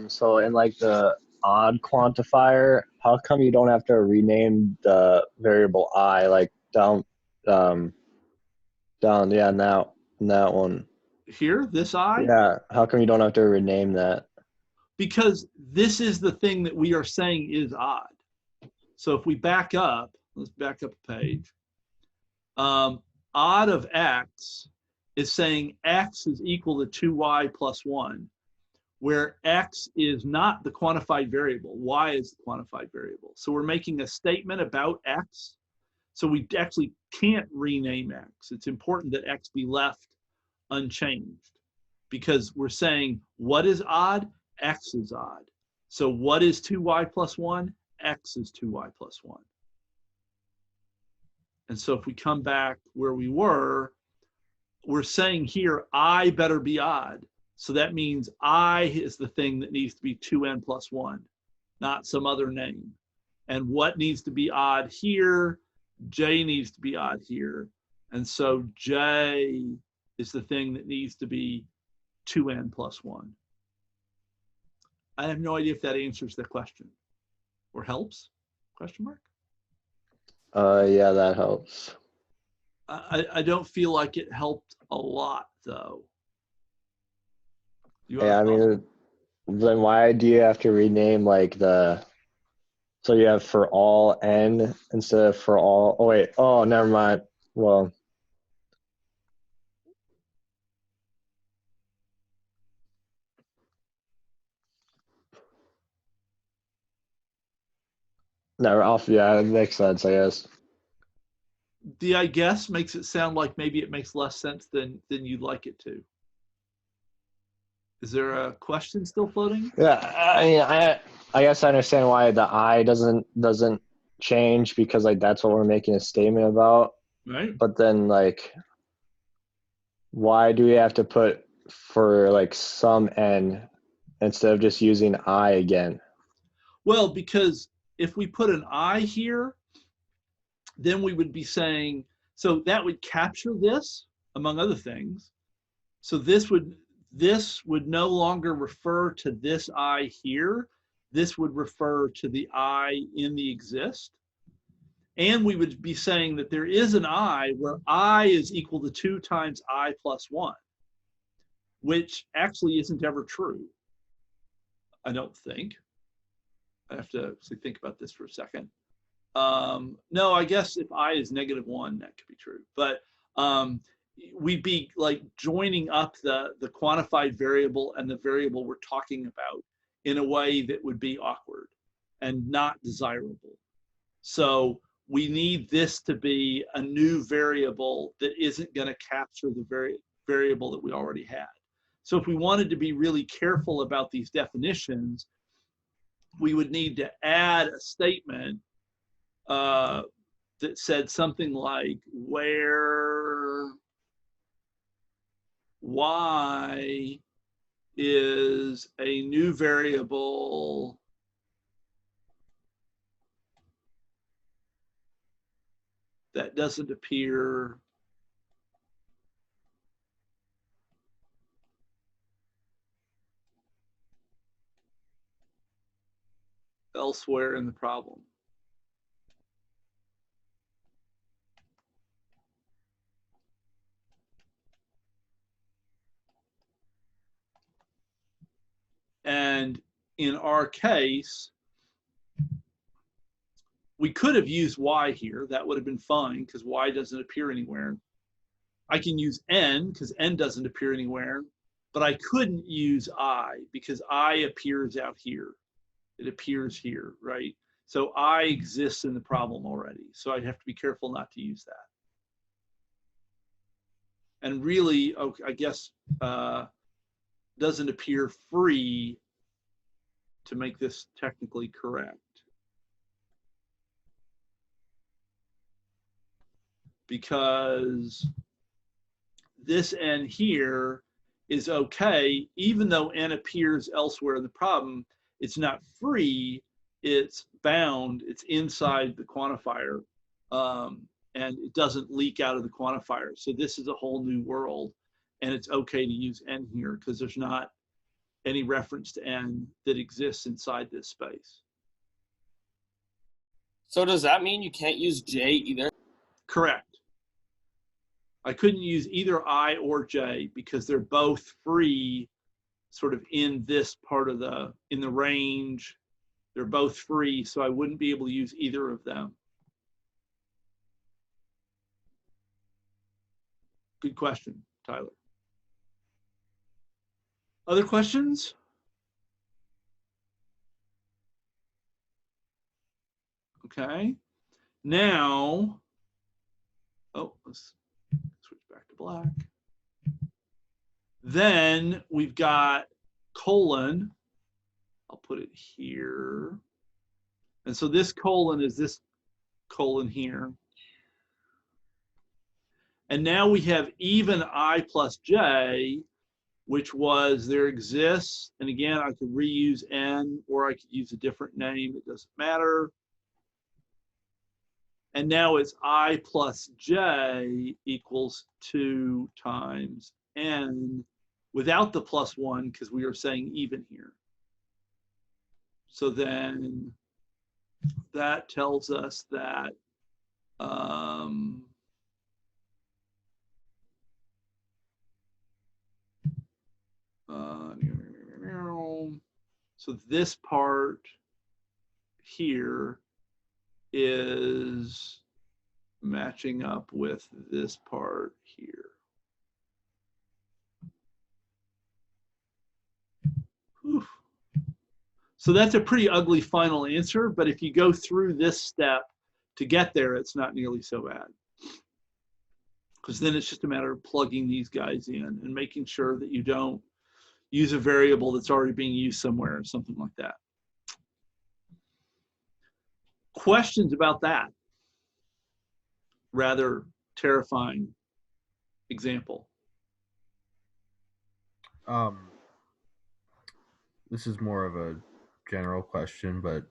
So in like the odd quantifier, how come you don't have to rename the variable I, like down, yeah, now that one? Here, this I? Yeah, how come you don't have to rename that? Because this is the thing that we are saying is odd. So if we back up, let's back up a page. Odd of x is saying x is equal to 2y plus 1, where x is not the quantified variable, y is the quantified variable. So we're making a statement about x. So we actually can't rename x. It's important that x be left unchanged because we're saying what is odd? X is odd. So what is 2y plus 1? X is 2y plus 1. And so if we come back where we were, we're saying here, I better be odd. So that means I is the thing that needs to be 2n plus 1, not some other name. And what needs to be odd here? J needs to be odd here. And so J is the thing that needs to be 2n plus 1. I have no idea if that answers the question or helps, question mark? Yeah, that helps. I don't feel like it helped a lot though. Yeah, I mean, then why do you have to rename like the, so you have for all n instead of for all, oh wait, oh, never mind. Well, never off, yeah, it makes sense, I guess. The I guess makes it sound like maybe it makes less sense than you'd like it to. Is there a question still floating? Yeah, I mean, I guess I understand why the I doesn't change because like that's what we're making a statement about. Right. But then like, why do we have to put for like some n instead of just using I again? Well, because if we put an I here, then we would be saying, so that would capture this, among other things. So this would no longer refer to this I here. This would refer to the I in the exist. And we would be saying that there is an I where I is equal to 2 times I plus 1, which actually isn't ever true, I don't think. I have to actually think about this for a second. No, I guess if I is -1, that could be true. But we'd be like joining up the quantified variable and the variable we're talking about in a way that would be awkward and not desirable. So we need this to be a new variable that isn't going to capture the variable that we already had. So if we wanted to be really careful about these definitions, we would need to add a statement that said something like where y is a new variable that doesn't appear elsewhere in the problem. And in our case, we could have used y here. That would have been fine because y doesn't appear anywhere. I can use n because n doesn't appear anywhere, but I couldn't use I because I appears out here. It appears here, right? So I exists in the problem already. So I'd have to be careful not to use that. And really, okay, I guess, doesn't appear free to make this technically correct. Because this n here is okay, even though n appears elsewhere in the problem, it's not free, it's bound, it's inside the quantifier, and it doesn't leak out of the quantifier. So this is a whole new world, and it's okay to use n here because there's not any reference to n that exists inside this space. So does that mean you can't use j either? Correct. I couldn't use either I or j because they're both free sort of in this part of in the range. They're both free, so I wouldn't be able to use either of them. Good question, Tyler. Other questions? Okay. Now, oh, let's switch back to black. Then we've got colon. I'll put it here. And so this colon is this colon here. And now we have even I plus j, which was there exists. And again, I could reuse n, or I could use a different name. It doesn't matter. And now it's I plus j equals 2 times n without the plus 1 because we are saying even here. So then that tells us that so this part here is matching up with this part here. Whew. So that's a pretty ugly final answer, but if you go through this step to get there, it's not nearly so bad. Because then it's just a matter of plugging these guys in and making sure that you don't use a variable that's already being used somewhere or something like that. Questions about that rather terrifying example? This is more of a general question, but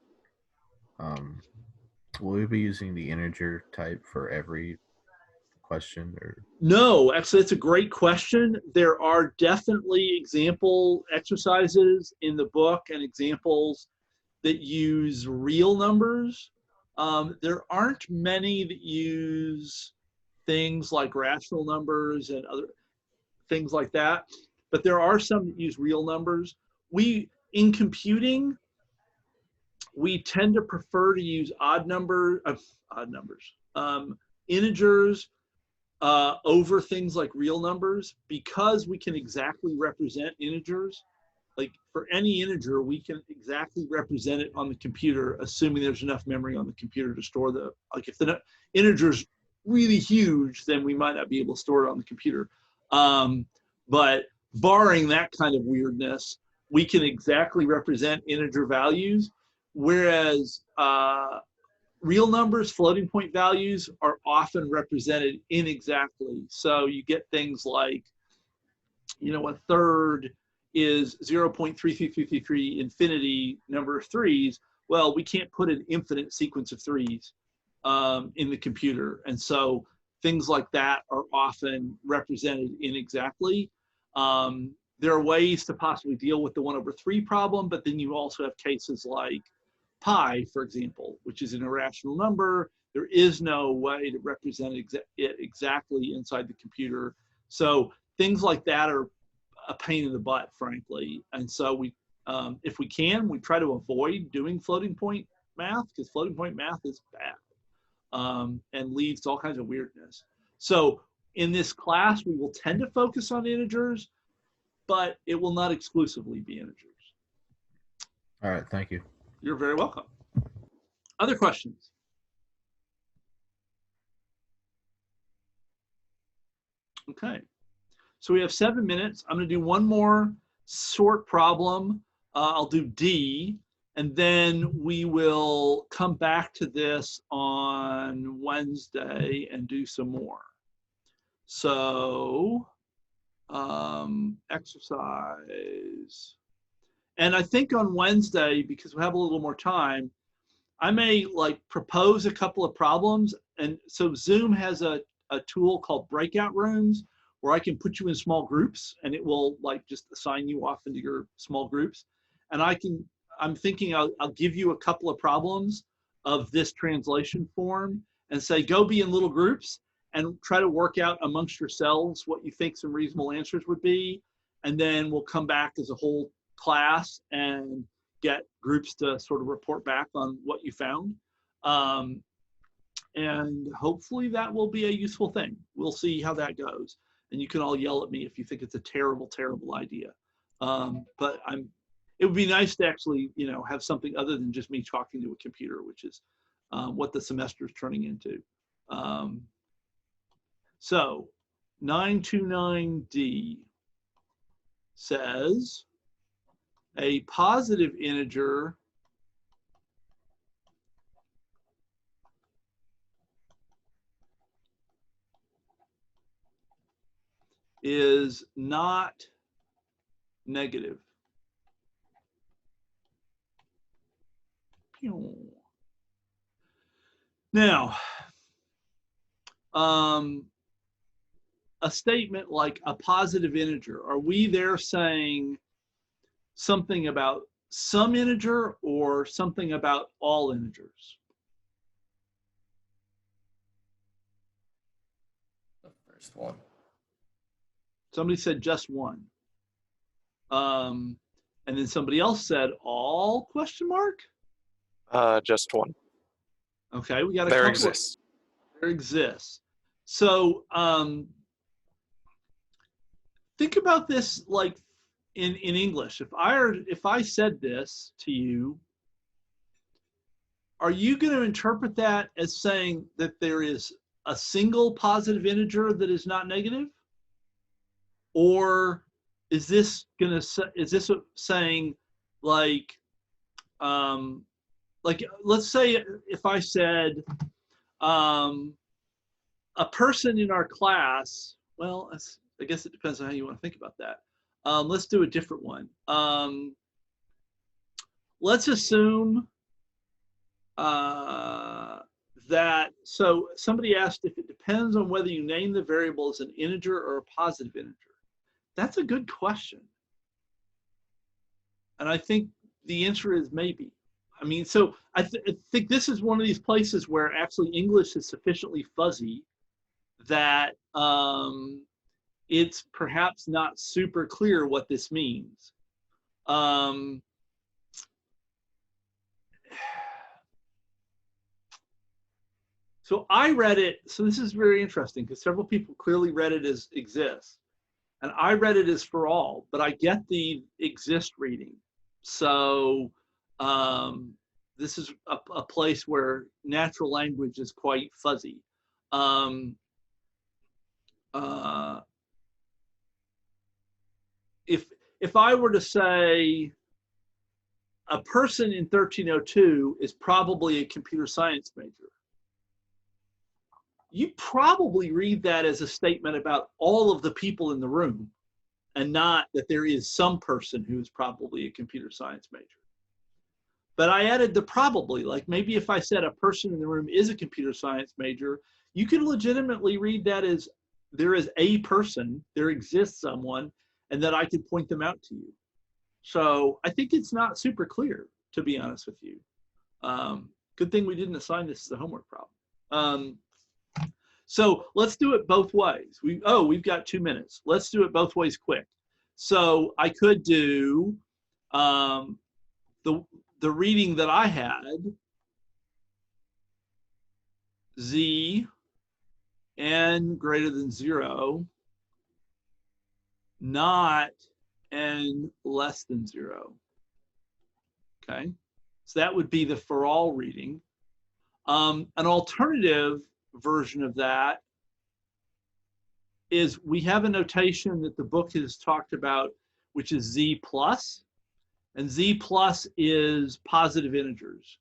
will we be using the integer type for every question? Or no, actually, it's a great question. There are definitely example exercises in the book and examples that use real numbers. There aren't many that use things like rational numbers and other things like that, but there are some that use real numbers. In computing, we tend to prefer to use integers over things like real numbers, because we can exactly represent integers. Like for any integer, we can exactly represent it on the computer, assuming there's enough memory on the computer to store like if the integer's really huge, then we might not be able to store it on the computer. But barring that kind of weirdness, we can exactly represent integer values, whereas real numbers, floating point values, are often represented inexactly. So you get things like, a third is 0.33333 infinity number of threes. Well, we can't put an infinite sequence of threes in the computer. And so things like that are often represented inexactly. There are ways to possibly deal with the 1/3 problem, but then you also have cases like pi, for example, which is an irrational number. There is no way to represent it exactly inside the computer. So things like that are a pain in the butt, frankly. And so we, if we can, we try to avoid doing floating point math, because floating point math is bad and leads to all kinds of weirdness. So in this class, we will tend to focus on integers, but it will not exclusively be integers. All right, thank you. You're very welcome. Other questions? Okay. So we have 7 minutes. I'm going to do one more short problem. I'll do D, and then we will come back to this on Wednesday and do some more. So exercise. And I think on Wednesday, because we have a little more time, I may propose a couple of problems. And so Zoom has a tool called breakout rooms, where I can put you in small groups, and it will just assign you off into your small groups. And I'm thinking I'll give you a couple of problems of this translation form and say, go be in little groups and try to work out amongst yourselves what you think some reasonable answers would be. And then we'll come back as a whole class and get groups to sort of report back on what you found. And hopefully that will be a useful thing. We'll see how that goes. And you can all yell at me if you think it's a terrible, terrible idea. But it would be nice to actually, have something other than just me talking to a computer, which is what the semester is turning into. So 929D says a positive integer is not negative. Now, a statement like a positive integer, are we there saying something about some integer or something about all integers? The first one. Somebody said just one. And then somebody else said all question mark? Just one. Okay, we got a There couple. exists. There exists. So think about this in English. If I said this to you, are you going to interpret that as saying that there is a single positive integer that is not negative? Or is this saying let's say if I said a person in our class, well, I guess it depends on how you want to think about that. Let's do a different one. Let's assume that, so somebody asked if it depends on whether you name the variable as an integer or a positive integer. That's a good question. And I think the answer is maybe. I mean, so I think this is one of these places where actually English is sufficiently fuzzy that it's perhaps not super clear what this means. So I read it, so this is very interesting because several people clearly read it as exists. And I read it as for all, but I get the exist reading. So this is a place where natural language is quite fuzzy. If I were to say a person in 1302 is probably a computer science major, you probably read that as a statement about all of the people in the room and not that there is some person who is probably a computer science major. But I added the probably, like maybe if I said a person in the room is a computer science major, you could legitimately read that as there is a person, there exists someone, and that I could point them out to you. So I think it's not super clear, to be honest with you. Good thing we didn't assign this as a homework problem. So let's do it both ways. We've got 2 minutes. Let's do it both ways quick. So I could do the reading that I had, z n greater than 0, not n less than 0. Okay, so that would be the for all reading. An alternative version of that is we have a notation that the book has talked about, which is z plus, and z plus is positive integers.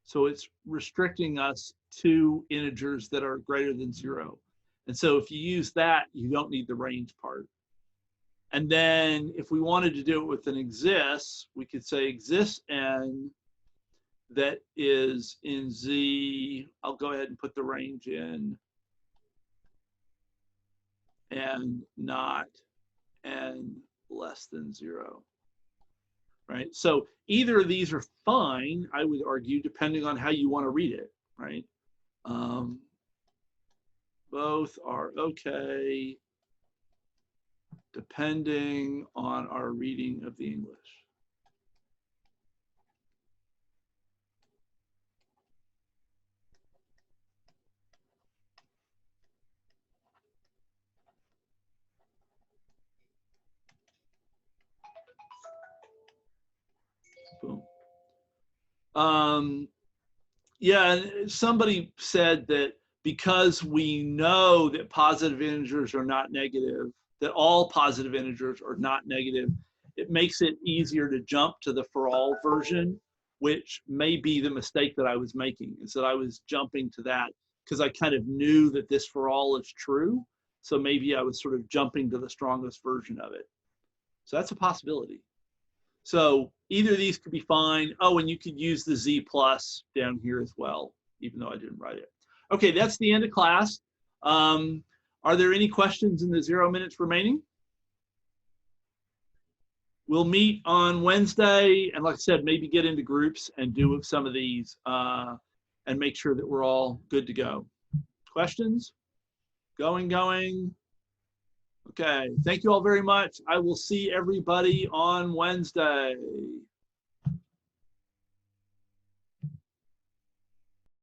So it's restricting us to integers that are greater than 0. And so if you use that, you don't need the range part. And then if we wanted to do it with an exists, we could say exists n that is in z, I'll go ahead and put the range in, and not n less than 0, right? So either of these are fine, I would argue, depending on how you want to read it, right? Both are okay, depending on our reading of the English. Boom. Yeah, somebody said that because we know that positive integers are not negative, that all positive integers are not negative, it makes it easier to jump to the for all version, which may be the mistake that I was making, is that I was jumping to that because I kind of knew that this for all is true. So maybe I was sort of jumping to the strongest version of it. So that's a possibility. So either of these could be fine. Oh, and you could use the z plus down here as well, even though I didn't write it. Okay, that's the end of class. Are there any questions in the 0 minutes remaining? We'll meet on Wednesday, and like I said, maybe get into groups and do some of these and make sure that we're all good to go. Questions? Going. Okay, thank you all very much. I will see everybody on Wednesday.